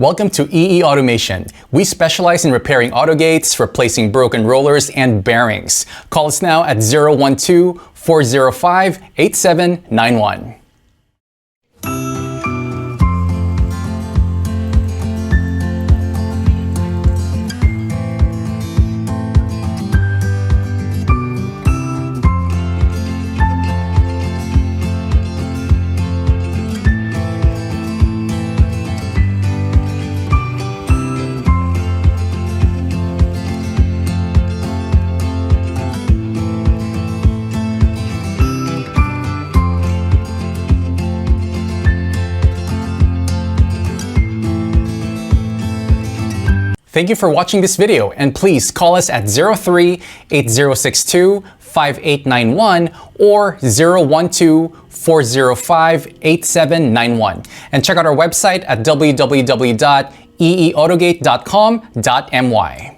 Welcome to EE Automation. We specialize in repairing AUTOGATEs, replacing broken rollers, and bearings. Call us now at 012-405-8791. Thank you for watching this video, and please call us at 03-8062-5891 or 012-405-8791. And check out our website at www.eeautogate.com.my.